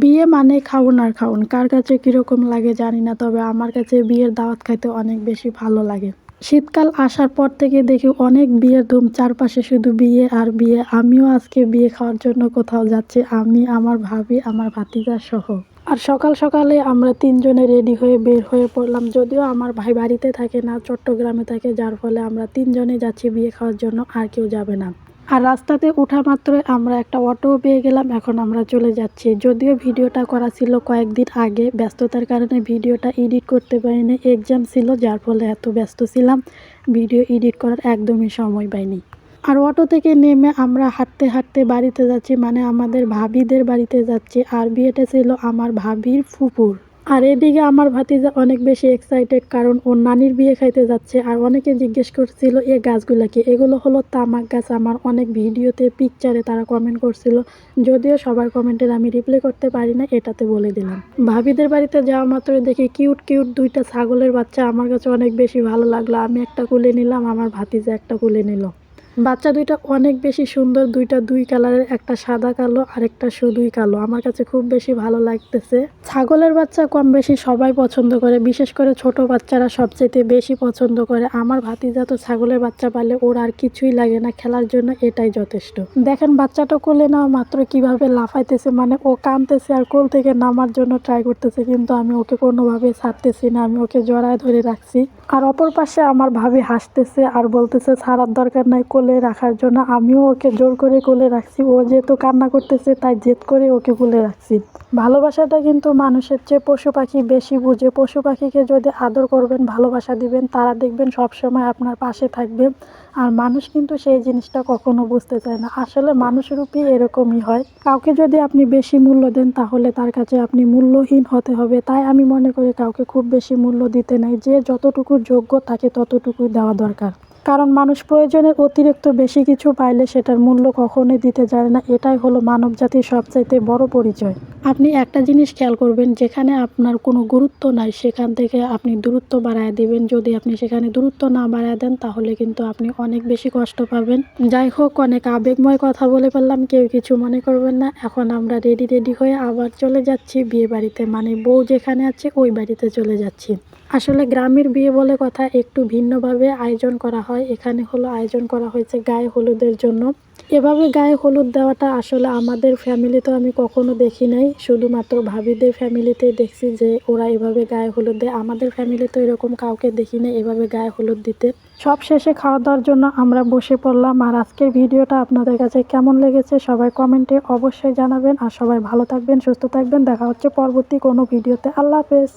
বিয়ে মানে খাউন আর খাউন। কার কাছে কীরকম লাগে জানি না, তবে আমার কাছে বিয়ের দাওয়াত খাইতে অনেক বেশি ভালো লাগে। শীতকাল আসার পর থেকে দেখি অনেক বিয়ের ধুম, চারপাশে শুধু বিয়ে আর বিয়ে। আমিও আজকে বিয়ে খাওয়ার জন্য কোথাও যাচ্ছি, আমি, আমার ভাবি, আমার ভাতিজা সহ। আর সকাল সকালে আমরা তিনজনে রেডি হয়ে বের হয়ে পড়লাম। যদিও আমার ভাই বাড়িতে থাকে না, চট্টগ্রামে থাকে, যার ফলে আমরা তিনজনে যাচ্ছি বিয়ে খাওয়ার জন্য, আর কেউ যাবে না। আর রাস্তাতে ওঠা মাত্রই আমরা একটা অটোও পেয়ে গেলাম, এখন আমরা চলে যাচ্ছি। যদিও ভিডিওটা করা ছিল কয়েকদিন আগে, ব্যস্ততার কারণে ভিডিওটা এডিট করতে পারিনি। এক্সাম ছিল, যার ফলে এত ব্যস্ত ছিলাম ভিডিও এডিট করার একদমই সময় পাইনি। আর অটো থেকে নেমে আমরা হাঁটতে হাঁটতে বাড়িতে যাচ্ছি, মানে আমাদের ভাবিদের বাড়িতে যাচ্ছি। আর বিয়েটা ছিল আমার ভাবির ফুপুর। আর এদিকে আমার ভাতিজা অনেক বেশি এক্সাইটেড, কারণ ওর নানির বিয়ে খাইতে যাচ্ছে। আর অনেকে জিজ্ঞেস করছিল এই গাছগুলো কি, এগুলো হলো তামাক গাছ। আমার অনেক ভিডিওতে, পিকচারে তারা কমেন্ট করছিল, যদিও সবার কমেন্টের আমি রিপ্লাই করতে পারি না, এটাতে বলে দিলাম। ভাবিদের বাড়িতে যাওয়া মাত্রই দেখি কিউট কিউট দুইটা ছাগলের বাচ্চা, আমার কাছে অনেক বেশি ভালো লাগলো। আমি একটা কুলে নিলাম, আমার ভাতিজা একটা কুলে নিল। বাচ্চা দুইটা অনেক বেশি সুন্দর, দুইটা দুই কালারের, একটা সাদা কালো আর একটা শুধুই কালো। আমার কাছে খুব বেশি ভালো লাগতেছে। ছাগলের বাচ্চা কম বেশি সবাই পছন্দ করে, বিশেষ করে ছোট বাচ্চারা সবচেয়ে বেশি পছন্দ করে। আমার ভাতিজা তো ছাগলের বাচ্চা পালে ওর আর কিছুই লাগে না, খেলার জন্য এটাই যথেষ্ট। দেখেন বাচ্চাটা কোলে নেওয়া মাত্র কিভাবে লাফাইতেছে, মানে ও কাঁদতেছে আর কোল থেকে নামার জন্য ট্রাই করতেছে, কিন্তু আমি ওকে কোনোভাবে ছাড়তেছি না, আমি ওকে জড়ায় ধরে রাখছি। আর অপর পাশে আমার ভাবি হাসতেছে আর বলতেছে ছাড়ার দরকার নাই, কোলে রাখার জন্য। আমিও ওকে জোর করে কোলে রাখছি, ও যেহেতু কান্না করতেছে তাই জেদ করে ওকে কোলে রাখছি। ভালোবাসাটা কিন্তু মানুষের চেয়ে পশু পাখি বেশি বুঝে। পশু পাখিকে যদি আদর করবেন, ভালোবাসা দিবেন, তারা দেখবেন সবসময় আপনার পাশে থাকবে। আর মানুষ কিন্তু সেই জিনিসটা কখনো বুঝতে চায় না। আসলে মানুষরূপী এরকমই হয়, কাউকে যদি আপনি বেশি মূল্য দেন তাহলে তার কাছে আপনি মূল্যহীন হতে হবে। তাই আমি মনে করি কাউকে খুব বেশি মূল্য দিতে নাই, যে যতটুকু যোগ্য তাকে ততটুকুই দেওয়া দরকার। কারণ মানুষ প্রয়োজনের অতিরিক্ত বেশি কিছু পাইলে সেটার মূল্য কখনোই দিতে জানে না। এটাই হলো মানব জাতির সবচাইতে বড় পরিচয়। আপনি একটা জিনিস খেয়াল করবেন, যেখানে আপনার কোনো গুরুত্ব নাই সেখান থেকে আপনি দূরত্ব বাড়ায় দিবেন। যদি আপনি সেখানে দূরত্ব না বাড়ায় দেন তাহলে কিন্তু আপনি অনেক বেশি কষ্ট পাবেন। যাই হোক, অনেক আবেগময় কথা বলে ফেললাম, কেউ কিছু মনে করবেন না। এখন আমরা রেডি হয়ে আবার চলে যাচ্ছি বিয়ে বাড়িতে, মানে বউ যেখানে আছে ওই বাড়িতে চলে যাচ্ছি। আসলে গ্রামের বিয়ে বলে কথা, একটু ভিন্নভাবে আয়োজন করা হয়। এখানে হলো আয়োজন করা হয়েছে গায়ে হলুদের জন্য। এভাবে গায়ে হলুদ দেওয়াটা আসলে আমাদের ফ্যামিলিতে আমি কখনো দেখি নাই, শুধুমাত্র ভাবিদের ফ্যামিলিতেই দেখছি যে ওরা এভাবে গায়ে হলুদ দেয়। আমাদের ফ্যামিলিতে এরকম কাউকে দেখি না এভাবে গায়ে হলুদ দিতে। সব শেষে খাওয়া দাওয়ার জন্য আমরা বসে পড়লাম। আর আজকের ভিডিওটা আপনাদের কাছে কেমন লেগেছে সবাই কমেন্টে অবশ্যই জানাবেন। আর সবাই ভালো থাকবেন, সুস্থ থাকবেন। দেখা হচ্ছে পরবর্তী কোনো ভিডিওতে। আল্লাহ হাফেজ।